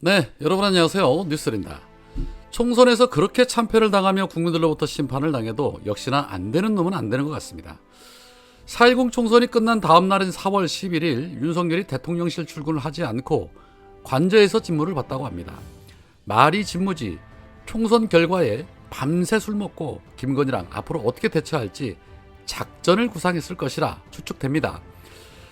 네, 여러분 안녕하세요. 뉴스입니다. 총선에서 그렇게 참패를 당하며 국민들로부터 심판을 당해도 역시나 안 되는 놈은 안 되는 것 같습니다. 4.10 총선이 끝난 다음 날인 4월 11일 윤석열이 대통령실 출근을 하지 않고 관저에서 직무를 봤다고 합니다. 말이 직무지 총선 결과에 밤새 술 먹고 김건희랑 앞으로 어떻게 대처할지 작전을 구상했을 것이라 추측됩니다.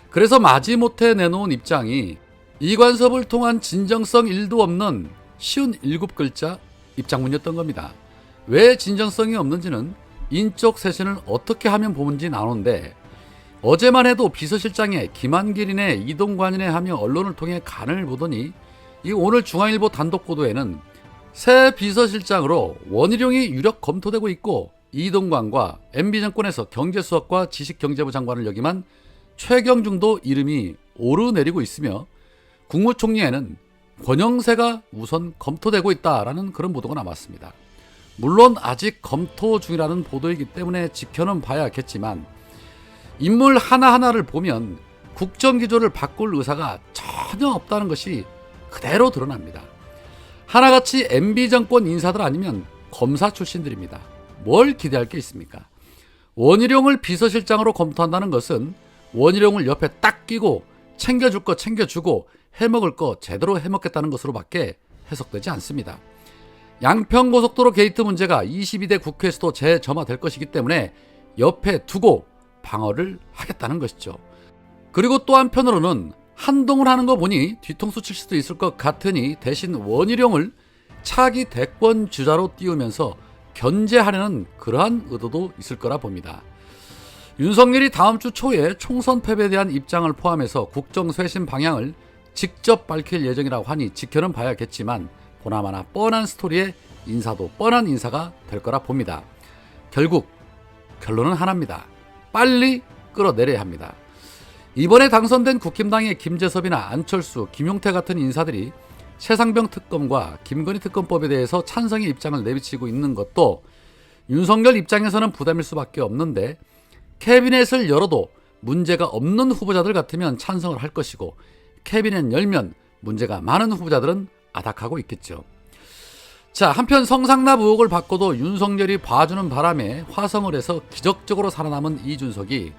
그래서 마지못해 내놓은 입장이 이관섭을 통한 진정성 1도 없는 쉬운 7글자 입장문이었던 겁니다. 왜 진정성이 없는지는 인적 쇄신을 어떻게 하면 보는지 나오는데, 어제만 해도 비서실장에 김한길이네 이동관이네 하며 언론을 통해 간을 보더니 이 오늘 중앙일보 단독 보도에는 새 비서실장으로 원희룡이 유력 검토되고 있고 이동관과 MB정권에서 경제수석과 지식경제부 장관을 역임한 최경중도 이름이 오르내리고 있으며 국무총리에는 권영세가 우선 검토되고 있다라는 그런 보도가 나왔습니다. 물론 아직 검토 중이라는 보도이기 때문에 지켜는 봐야겠지만 인물 하나하나를 보면 국정기조를 바꿀 의사가 전혀 없다는 것이 그대로 드러납니다. 하나같이 MB정권 인사들 아니면 검사 출신들입니다. 뭘 기대할 게 있습니까? 원희룡을 비서실장으로 검토한다는 것은 원희룡을 옆에 딱 끼고 챙겨줄 거 챙겨주고 해먹을 거 제대로 해먹겠다는 것으로밖에 해석되지 않습니다. 양평고속도로 게이트 문제가 22대 국회에서도 재점화될 것이기 때문에 옆에 두고 방어를 하겠다는 것이죠. 그리고 또 한편으로는 한동훈 하는 거 보니 뒤통수 칠 수도 있을 것 같으니 대신 원희룡을 차기 대권 주자로 띄우면서 견제하려는 그러한 의도도 있을 거라 봅니다. 윤석열이 다음 주 초에 총선 패배에 대한 입장을 포함해서 국정 쇄신 방향을 직접 밝힐 예정이라고 하니 지켜는 봐야겠지만 보나마나 뻔한 스토리의 인사도 뻔한 인사가 될 거라 봅니다. 결국 결론은 하나입니다. 빨리 끌어내려야 합니다. 이번에 당선된 국힘당의 김재섭이나 안철수, 김용태 같은 인사들이 최상병 특검과 김건희 특검법에 대해서 찬성의 입장을 내비치고 있는 것도 윤석열 입장에서는 부담일 수밖에 없는데, 캐비넷을 열어도 문제가 없는 후보자들 같으면 찬성을 할 것이고 캐비넷 열면 문제가 많은 후보자들은 아닥하고 있겠죠. 자, 한편 성상납 의혹을 받고도 윤석열이 봐주는 바람에 화성을 해서 기적적으로 살아남은 이준석이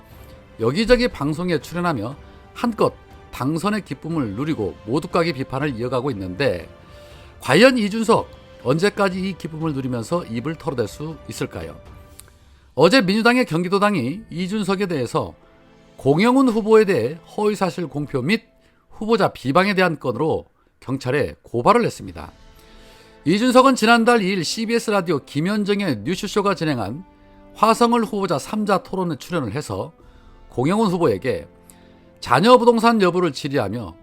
여기저기 방송에 출연하며 한껏 당선의 기쁨을 누리고 모두가기 비판을 이어가고 있는데, 과연 이준석 언제까지 이 기쁨을 누리면서 입을 털어댈 수 있을까요? 어제 민주당의 경기도당이 이준석에 대해서 공영훈 후보에 대해 허위사실 공표 및 후보자 비방에 대한 건으로 경찰에 고발을 했습니다. 이준석은 지난달 2일 CBS 라디오 김현정의 뉴스쇼가 진행한 화성을 후보자 3자 토론에 출연을 해서 공영훈 후보에게 자녀 부동산 여부를 질의하며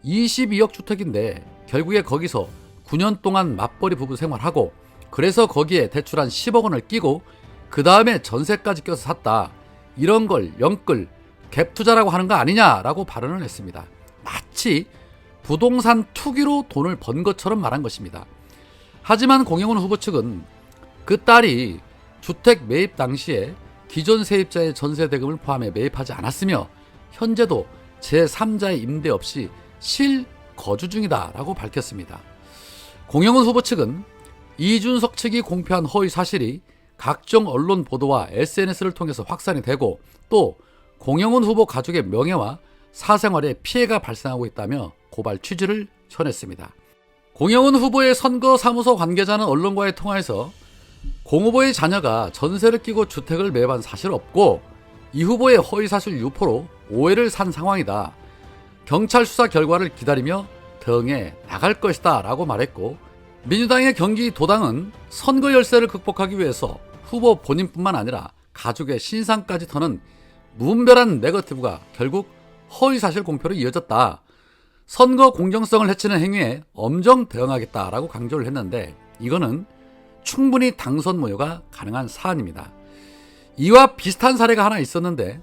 22억 주택인데 결국에 거기서 9년 동안 맞벌이 부부 생활하고 그래서 거기에 대출한 10억 원을 끼고 그 다음에 전세까지 껴서 샀다, 이런 걸 영끌 갭 투자라고 하는 거 아니냐라고 발언을 했습니다. 마치 부동산 투기로 돈을 번 것처럼 말한 것입니다. 하지만 공영훈 후보 측은 그 딸이 주택 매입 당시에 기존 세입자의 전세 대금을 포함해 매입하지 않았으며 현재도 제3자의 임대 없이 실거주 중이다라고 밝혔습니다. 공영훈 후보 측은 이준석 측이 공표한 허위 사실이 각종 언론 보도와 SNS를 통해서 확산이 되고 또 공영훈 후보 가족의 명예와 사생활에 피해가 발생하고 있다며 고발 취지를 전했습니다. 공영훈 후보의 선거사무소 관계자는 언론과의 통화에서 공 후보의 자녀가 전세를 끼고 주택을 매입한 사실 없고 이 후보의 허위사실 유포로 오해를 산 상황이다. 경찰 수사 결과를 기다리며 대응해 나갈 것이다 라고 말했고, 민주당의 경기도당은 선거 열세를 극복하기 위해서 후보 본인뿐만 아니라 가족의 신상까지 터는 무분별한 네거티브가 결국 허위사실 공표로 이어졌다. 선거 공정성을 해치는 행위에 엄정 대응하겠다라고 강조를 했는데, 이거는 충분히 당선 모여가 가능한 사안입니다. 이와 비슷한 사례가 하나 있었는데,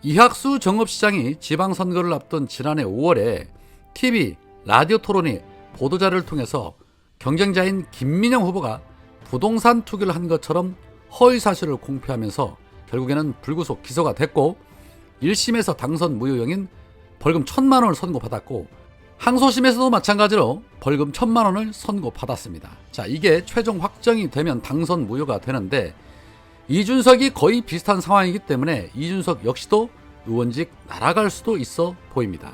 이학수 정읍시장이 지방선거를 앞둔 지난해 5월에 TV, 라디오 토론이 보도자료를 통해서 경쟁자인 김민영 후보가 부동산 투기를 한 것처럼 허위사실을 공표하면서 결국에는 불구속 기소가 됐고 1심에서 당선 무효형인 벌금 1,000만 원을 선고받았고 항소심에서도 마찬가지로 벌금 1,000만 원을 선고받았습니다. 자, 이게 최종 확정이 되면 당선 무효가 되는데 이준석이 거의 비슷한 상황이기 때문에 이준석 역시도 의원직 날아갈 수도 있어 보입니다.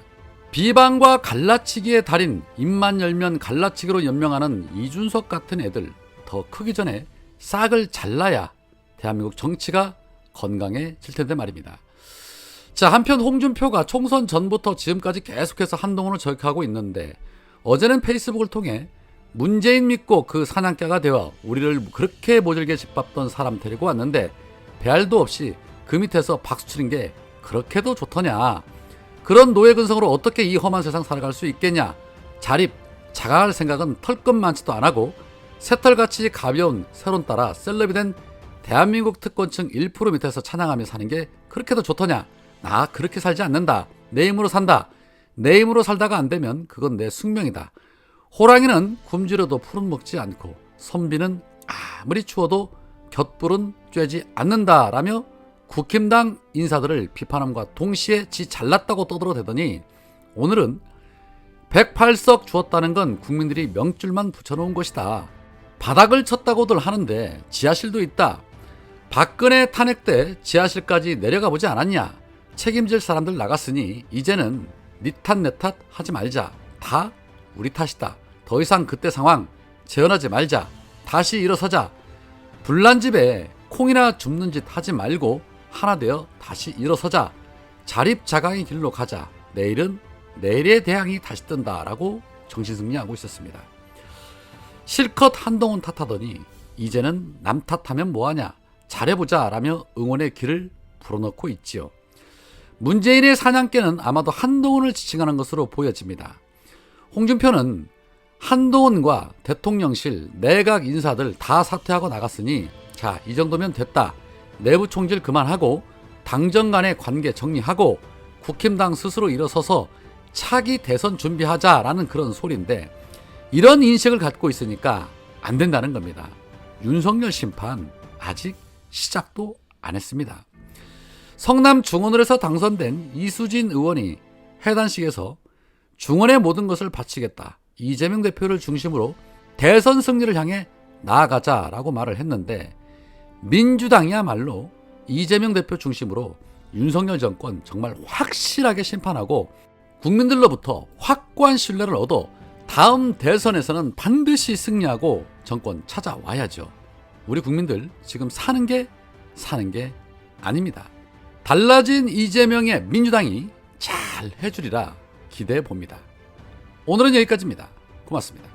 비방과 갈라치기의 달인, 입만 열면 갈라치기로 연명하는 이준석 같은 애들 더 크기 전에 싹을 잘라야 대한민국 정치가 건강해질 텐데 말입니다. 자, 한편 홍준표가 총선 전부터 지금까지 계속해서 한동훈을 저격하고 있는데 어제는 페이스북을 통해 문재인 믿고 그 사냥개가 되어 우리를 그렇게 모질게 짓밟던 사람 데리고 왔는데 배알도 없이 그 밑에서 박수 치는 게 그렇게도 좋더냐. 그런 노예 근성으로 어떻게 이 험한 세상 살아갈 수 있겠냐. 자립, 자각할 생각은 털끝 많지도 않고 새털같이 가벼운 세론 따라 셀럽이 된 대한민국 특권층 1% 밑에서 찬양하며 사는 게 그렇게도 좋더냐. 나 그렇게 살지 않는다. 내 힘으로 산다. 내 힘으로 살다가 안 되면 그건 내 숙명이다. 호랑이는 굶주려도 풀은 먹지 않고 선비는 아무리 추워도 곁불은 쬐지 않는다라며 국힘당 인사들을 비판함과 동시에 지 잘났다고 떠들어대더니 오늘은 108석 주었다는 건 국민들이 명줄만 붙여놓은 것이다. 바닥을 쳤다고들 하는데 지하실도 있다. 박근혜 탄핵 때 지하실까지 내려가 보지 않았냐. 책임질 사람들 나갔으니 이제는 니 탓 내 탓 하지 말자. 다 우리 탓이다. 더 이상 그때 상황 재현하지 말자. 다시 일어서자. 불난 집에 콩이나 줍는 짓 하지 말고 하나 되어 다시 일어서자. 자립자강의 길로 가자. 내일은 내일의 대항이 다시 뜬다 라고 정신승리하고 있었습니다. 실컷 한동훈 탓하더니 이제는 남 탓하면 뭐하냐. 잘해보자 라며 응원의 길을 불어넣고 있지요. 문재인의 사냥개는 아마도 한동훈을 지칭하는 것으로 보여집니다. 홍준표는 한동훈과 대통령실, 내각 인사들 다 사퇴하고 나갔으니 자, 이 정도면 됐다. 내부 총질 그만하고 당정 간의 관계 정리하고 국힘당 스스로 일어서서 차기 대선 준비하자라는 그런 소리인데 이런 인식을 갖고 있으니까 안 된다는 겁니다. 윤석열 심판 아직 시작도 안 했습니다. 성남 중원을에서 당선된 이수진 의원이 해단식에서 중원의 모든 것을 바치겠다. 이재명 대표를 중심으로 대선 승리를 향해 나아가자라고 말을 했는데 민주당이야말로 이재명 대표 중심으로 윤석열 정권 정말 확실하게 심판하고 국민들로부터 확고한 신뢰를 얻어 다음 대선에서는 반드시 승리하고 정권 찾아와야죠. 우리 국민들 지금 사는 게 아닙니다. 달라진 이재명의 민주당이 잘 해주리라 기대해 봅니다. 오늘은 여기까지입니다. 고맙습니다.